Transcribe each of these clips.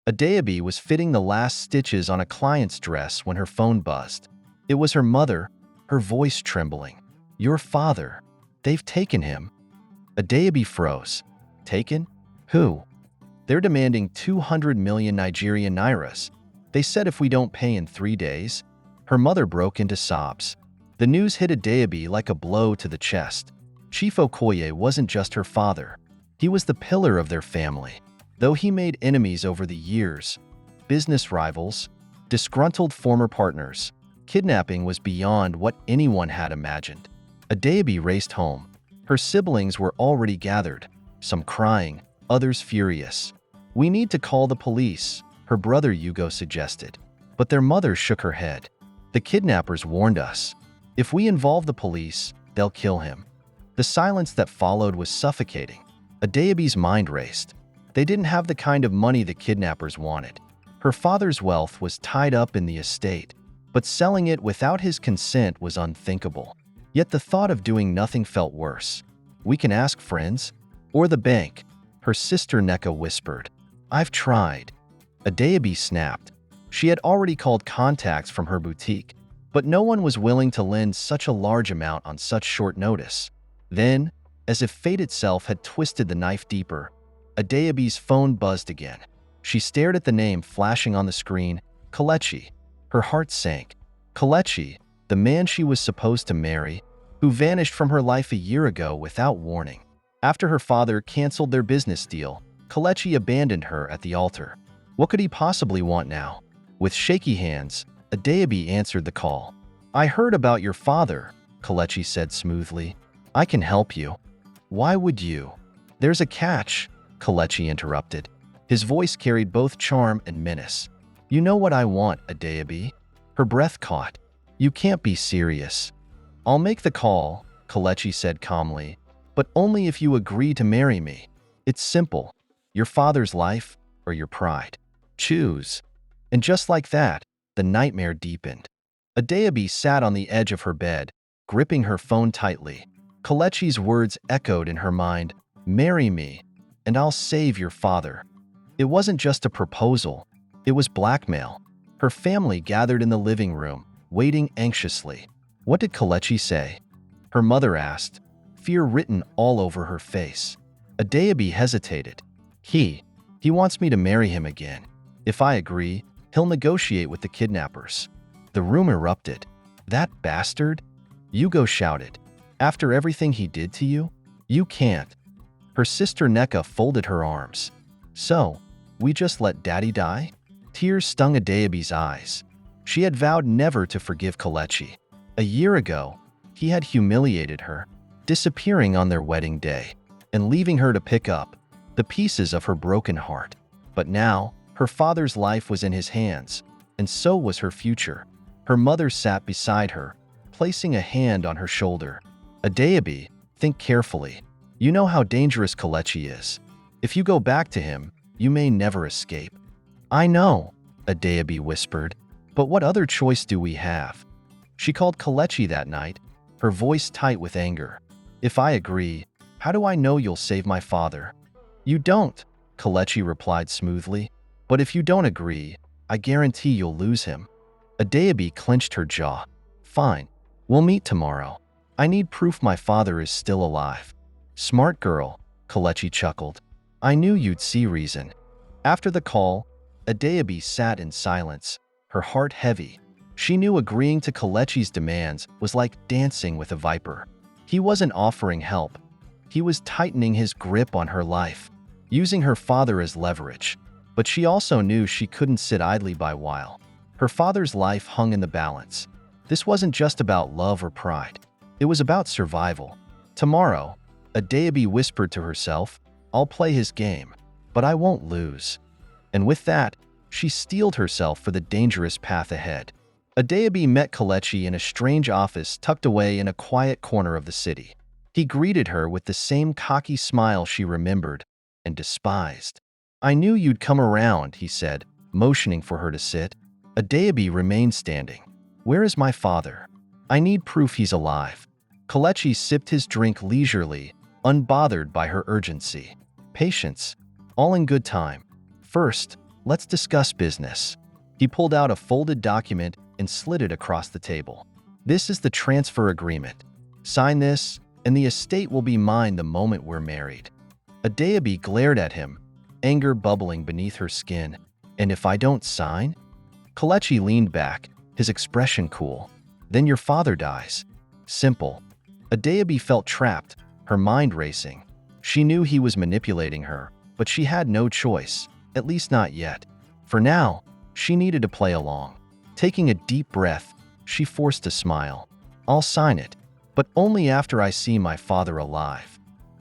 Adaobi was fitting the last stitches on a client's dress when her phone buzzed. It was her mother, her voice trembling. "Your father. They've taken him." Adaobi froze. "Taken? Who?" "They're demanding 200 million Nigerian nairas. They said if we don't pay in 3 days." Her mother broke into sobs. The news hit Adaobi like a blow to the chest. Chief Okoye wasn't just her father. He was the pillar of their family. Though he made enemies over the years, business rivals, disgruntled former partners, kidnapping was beyond what anyone had imagined. Adaobi raced home. Her siblings were already gathered, some crying, others furious. "We need to call the police," her brother Hugo suggested. But their mother shook her head. "The kidnappers warned us. If we involve the police, they'll kill him." The silence that followed was suffocating. Adaobi's mind raced. They didn't have the kind of money the kidnappers wanted. Her father's wealth was tied up in the estate, but selling it without his consent was unthinkable. Yet the thought of doing nothing felt worse. "We can ask friends. Or the bank," her sister Neka whispered. "I've tried." Adaobi snapped. She had already called contacts from her boutique, but no one was willing to lend such a large amount on such short notice. Then, as if fate itself had twisted the knife deeper, Adaobi's phone buzzed again. She stared at the name flashing on the screen, Kelechi. Her heart sank. Kelechi, the man she was supposed to marry, who vanished from her life a year ago without warning. After her father canceled their business deal, Kelechi abandoned her at the altar. What could he possibly want now? With shaky hands, Adaobi answered the call. "I heard about your father," Kelechi said smoothly. "I can help you." "Why would you?" "There's a catch," Kelechi interrupted. His voice carried both charm and menace. "You know what I want, Adaobi." Her breath caught. "You can't be serious." "I'll make the call," Kelechi said calmly, "but only if you agree to marry me. It's simple. Your father's life or your pride. Choose." And just like that, the nightmare deepened. Adaobi sat on the edge of her bed, gripping her phone tightly. Kelechi's words echoed in her mind, "Marry me, and I'll save your father." It wasn't just a proposal. It was blackmail. Her family gathered in the living room, waiting anxiously. "What did Kelechi say?" her mother asked, fear written all over her face. Adaobi hesitated. He wants me to marry him again. If I agree, he'll negotiate with the kidnappers." The room erupted. "That bastard?" Hugo shouted. "After everything he did to you? You can't." Her sister Neka folded her arms. "So, we just let Daddy die?" Tears stung Adaobi's eyes. She had vowed never to forgive Kelechi. A year ago, he had humiliated her, disappearing on their wedding day, and leaving her to pick up the pieces of her broken heart. But now, her father's life was in his hands, and so was her future. Her mother sat beside her, placing a hand on her shoulder. "Adaobi, think carefully. You know how dangerous Kelechi is. If you go back to him, you may never escape." "I know," Adaobi whispered, "but what other choice do we have?" She called Kelechi that night, her voice tight with anger. "If I agree, how do I know you'll save my father?" "You don't," Kelechi replied smoothly. "But if you don't agree, I guarantee you'll lose him." Adaobi clenched her jaw. "Fine. We'll meet tomorrow. I need proof my father is still alive." "Smart girl," Kelechi chuckled. "I knew you'd see reason." After the call, Adaobi sat in silence, her heart heavy. She knew agreeing to Kelechi's demands was like dancing with a viper. He wasn't offering help. He was tightening his grip on her life, using her father as leverage. But she also knew she couldn't sit idly by while. Her father's life hung in the balance. This wasn't just about love or pride. It was about survival. "Tomorrow," Adaobi whispered to herself, "I'll play his game, but I won't lose." And with that, she steeled herself for the dangerous path ahead. Adaobi met Kelechi in a strange office tucked away in a quiet corner of the city. He greeted her with the same cocky smile she remembered and despised. "I knew you'd come around," he said, motioning for her to sit. Adaobi remained standing. "Where is my father? I need proof he's alive." Kelechi sipped his drink leisurely, unbothered by her urgency. "Patience. All in good time. First, Let's discuss business. He pulled out a folded document and slid it across the table. This is the transfer agreement. Sign this, and the estate will be mine the moment we're married. Adaobi glared at him, anger bubbling beneath her skin. And if I don't sign? Kelechi leaned back, his expression cool. Then your father dies. Simple. Adaobi felt trapped, her mind racing. She knew he was manipulating her, but she had no choice, at least not yet. For now, she needed to play along. Taking a deep breath, she forced a smile. I'll sign it, but only after I see my father alive.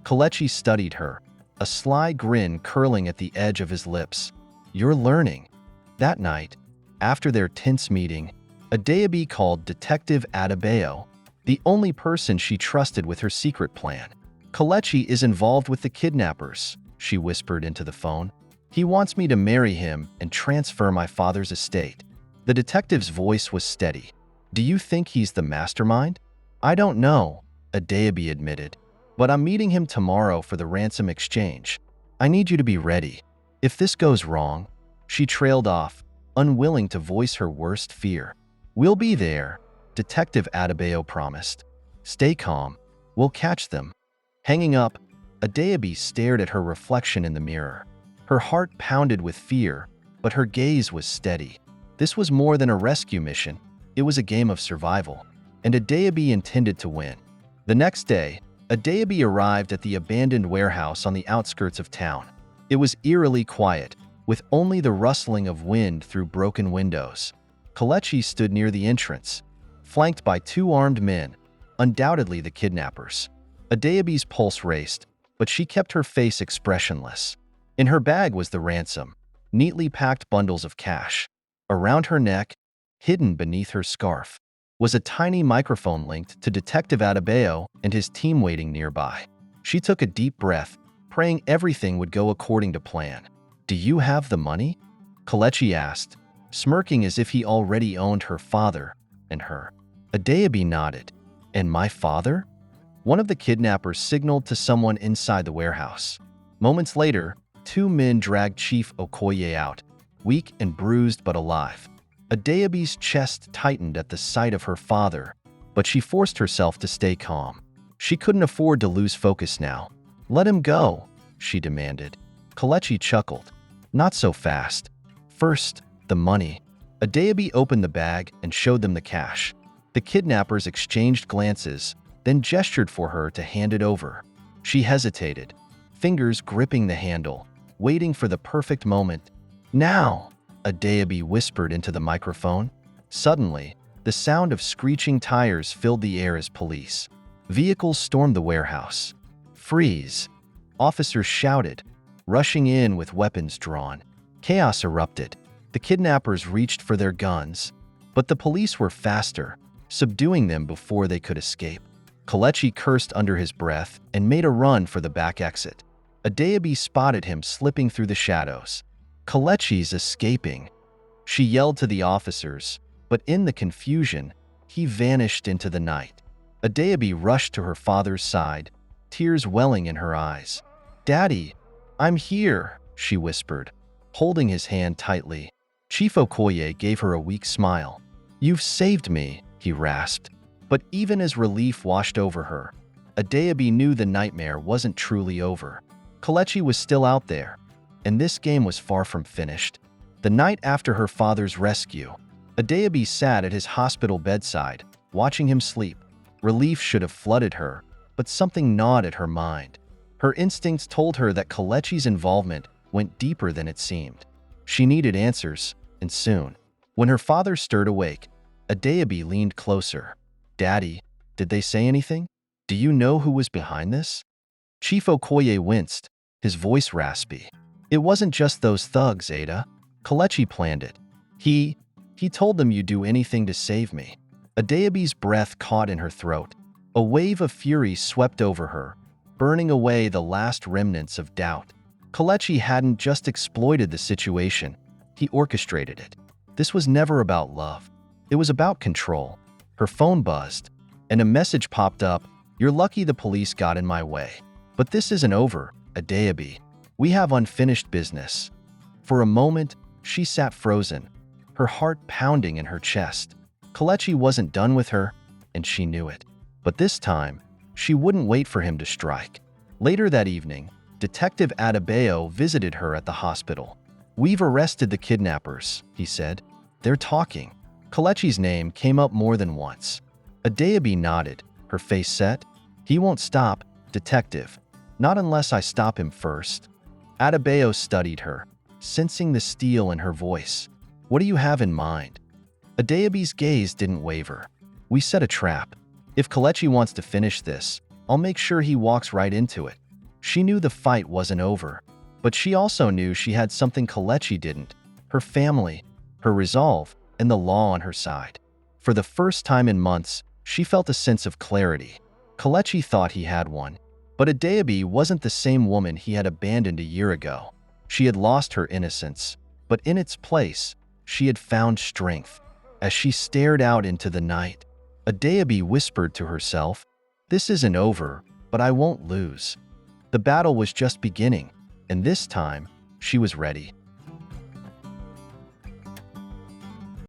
Kelechi studied her, a sly grin curling at the edge of his lips. You're learning. That night, after their tense meeting, Adaobi called Detective Adaobi, the only person she trusted with her secret plan. Kelechi is involved with the kidnappers, she whispered into the phone. He wants me to marry him and transfer my father's estate. The detective's voice was steady. Do you think he's the mastermind? I don't know, Adaobi admitted, but I'm meeting him tomorrow for the ransom exchange. I need you to be ready. If this goes wrong, she trailed off, unwilling to voice her worst fear. We'll be there, Detective Adaobi promised. Stay calm. We'll catch them. Hanging up, Adaobi stared at her reflection in the mirror. Her heart pounded with fear, but her gaze was steady. This was more than a rescue mission. It was a game of survival, and Adaobi intended to win. The next day, Adaobi arrived at the abandoned warehouse on the outskirts of town. It was eerily quiet, with only the rustling of wind through broken windows. Kelechi stood near the entrance, flanked by two armed men, undoubtedly the kidnappers. Adaobi's pulse raced, but she kept her face expressionless. In her bag was the ransom, neatly packed bundles of cash. Around her neck, hidden beneath her scarf, was a tiny microphone linked to Detective Adaobi and his team waiting nearby. She took a deep breath, praying everything would go according to plan. Do you have the money? Kelechi asked, smirking as if he already owned her father and her. Adaobi nodded. And my father? One of the kidnappers signaled to someone inside the warehouse. Moments later, two men dragged Chief Okoye out, weak and bruised but alive. Adaobi's chest tightened at the sight of her father, but she forced herself to stay calm. She couldn't afford to lose focus now. Let him go, she demanded. Kelechi chuckled. Not so fast. First, the money. Adaobi opened the bag and showed them the cash. The kidnappers exchanged glances, then gestured for her to hand it over. She hesitated, fingers gripping the handle, waiting for the perfect moment. Now, Adaobi whispered into the microphone. Suddenly, the sound of screeching tires filled the air as police. Vehicles stormed the warehouse. Freeze! Officers shouted, rushing in with weapons drawn. Chaos erupted. The kidnappers reached for their guns, but the police were faster, subduing them before they could escape. Kelechi cursed under his breath and made a run for the back exit. Adaobi spotted him slipping through the shadows. Kelechi's escaping. She yelled to the officers, but in the confusion, he vanished into the night. Adaobi rushed to her father's side, tears welling in her eyes. Daddy, I'm here, she whispered, holding his hand tightly. Chief Okoye gave her a weak smile. You've saved me, he rasped. But even as relief washed over her, Adaobi knew the nightmare wasn't truly over. Kelechi was still out there, and this game was far from finished. The night after her father's rescue, Adaobi sat at his hospital bedside, watching him sleep. Relief should have flooded her, but something gnawed at her mind. Her instincts told her that Kelechi's involvement went deeper than it seemed. She needed answers, and soon. When her father stirred awake, Adaobi leaned closer. Daddy, did they say anything? Do you know who was behind this? Chief Okoye winced, his voice raspy. It wasn't just those thugs, Ada. Kelechi planned it. He told them you'd do anything to save me. Adaobi's breath caught in her throat. A wave of fury swept over her, burning away the last remnants of doubt. Kelechi hadn't just exploited the situation, he orchestrated it. This was never about love. It was about control. Her phone buzzed, and a message popped up. You're lucky the police got in my way. But this isn't over, Adaobi. We have unfinished business. For a moment, She sat frozen, her heart pounding in her chest. Kelechi wasn't done with her, and she knew it. But this time, she wouldn't wait for him to strike. Later that evening, Detective Adaobi visited her at the hospital. "We've arrested the kidnappers," he said. "They're talking." Kelechi's name came up more than once. Adaobi nodded, her face set. "He won't stop, Detective. Not unless I stop him first." Adaobi studied her, sensing the steel in her voice. "What do you have in mind?" Adaobi's gaze didn't waver. "We set a trap. If Kelechi wants to finish this, I'll make sure he walks right into it." She knew the fight wasn't over, but she also knew she had something Kelechi didn't: her family, her resolve, and the law on her side. For the first time in months, she felt a sense of clarity. Kelechi thought he had one, but Adaobi wasn't the same woman he had abandoned a year ago. She had lost her innocence, but in its place, she had found strength. As she stared out into the night, Adaobi whispered to herself, "This isn't over, but I won't lose." The battle was just beginning, and this time, she was ready.